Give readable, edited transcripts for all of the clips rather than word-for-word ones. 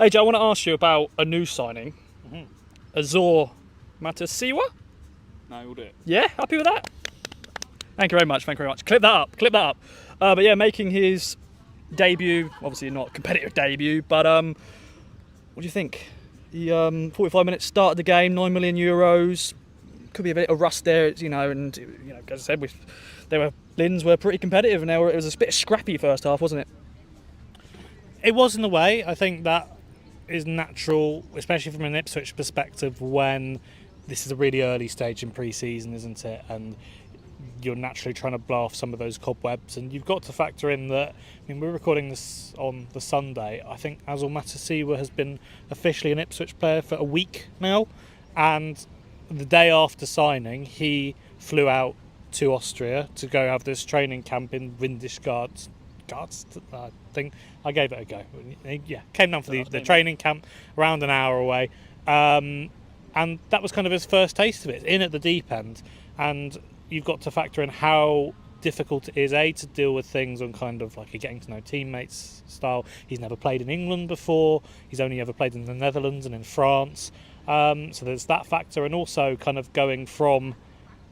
Hey, Joe, I want to ask you about a new signing. Mm-hmm. Azor Matusiwa? No, we'll do it. Yeah, happy with that? Thank you very much. Clip that up. But yeah, making his debut, obviously not competitive debut, but what do you think? The 45 minutes start of the game, €9 million. Could be a bit of rust there, and as I said, Linz were pretty competitive, and it was a bit scrappy first half, wasn't it? It was in a way. I think that is natural, especially from an Ipswich perspective, when this is a really early stage in pre-season, isn't it? And you're naturally trying to blow off some of those cobwebs, and you've got to factor in that. We're recording this on the Sunday. I think Azor Matusiwa has been officially an Ipswich player for a week now, and the day after signing, he flew out to Austria to go have this training camp in Windisgard. I think I gave it a go. Yeah, came down for the training camp, around an hour away, and that was kind of his first taste of it, in at the deep end. And you've got to factor in how difficult it is, to deal with things on kind of like a getting to know teammates style. He's never played in England before. He's only ever played in the Netherlands and in France. So there's that factor, and also kind of going from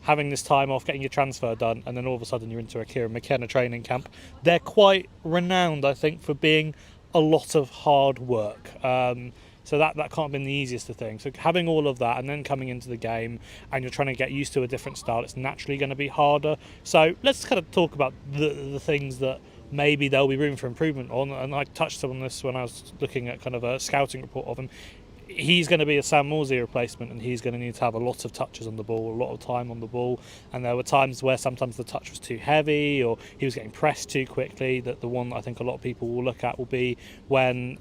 having this time off, getting your transfer done, and then all of a sudden you're into a Kieran McKenna training camp. They're quite renowned, I think, for being a lot of hard work. So that can't have been the easiest of things. So having all of that and then coming into the game and you're trying to get used to a different style, it's naturally going to be harder. So let's kind of talk about the things that maybe there'll be room for improvement on. And I touched on this when I was looking at kind of a scouting report of him. He's going to be a Sam Morsey replacement, and he's going to need to have a lot of touches on the ball, a lot of time on the ball. And there were times where sometimes the touch was too heavy or he was getting pressed too quickly. That the one I think a lot of people will look at will be when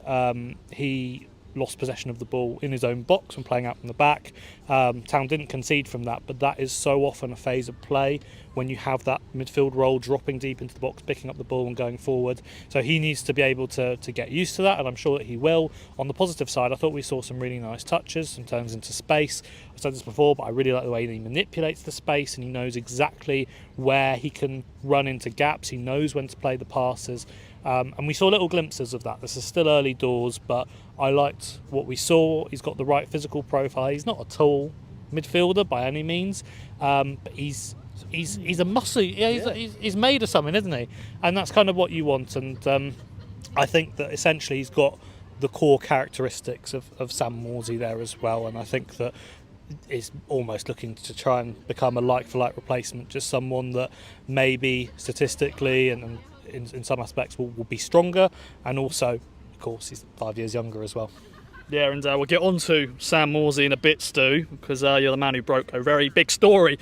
he lost possession of the ball in his own box when playing out from the back. Town didn't concede from that, but that is so often a phase of play when you have that midfield role, dropping deep into the box, picking up the ball and going forward. So he needs to be able to get used to that, and I'm sure that he will. On the positive side, I thought we saw some really nice touches in terms into space. I've said this before, but I really like the way that he manipulates the space, and he knows exactly where he can run into gaps. He knows when to play the passes. And we saw little glimpses of that. This is still early doors, but I liked what we saw. He's got the right physical profile. He's not a tall midfielder by any means, but he's a muscle. Yeah, he's made of something, isn't he? And that's kind of what you want. And I think that essentially he's got the core characteristics of Sam Morsey there as well. And I think that is almost looking to try and become a like-for-like replacement, just someone that maybe statistically and in some aspects will be stronger, and also, of course, he's 5 years younger as well. Yeah, and we'll get on to Sam Morsey in a bit, Stu, because you're the man who broke a very big story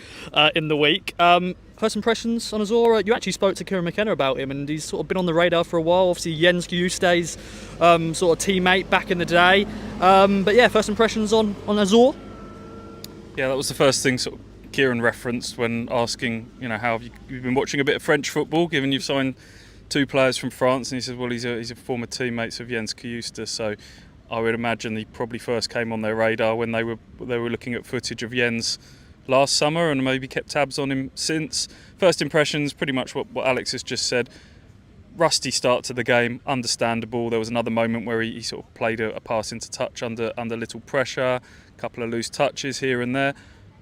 in the week. First impressions on Azor? You actually spoke to Kieran McKenna about him, and he's sort of been on the radar for a while. Obviously, Jens Kjuste's sort of teammate back in the day. But yeah, first impressions on Azor? Yeah, that was the first thing sort of Kieran referenced when asking, how have you've been watching a bit of French football, given you've signed 2 players from France, and he said, well, he's a former teammate of Jens Kjuste, so I would imagine he probably first came on their radar when they were looking at footage of Jens last summer, and maybe kept tabs on him since. First impressions, pretty much what Alex has just said. Rusty start to the game, understandable. There was another moment where he sort of played a pass into touch under little pressure, a couple of loose touches here and there.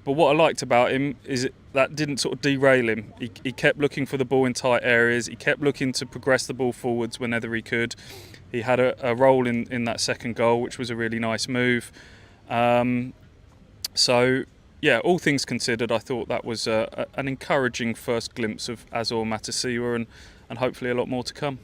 But what I liked about him is that didn't sort of derail him. He kept looking for the ball in tight areas. He kept looking to progress the ball forwards whenever he could. He had a role in that second goal, which was a really nice move. So, yeah, all things considered, I thought that was an encouraging first glimpse of Azor Matusiwa, and hopefully a lot more to come.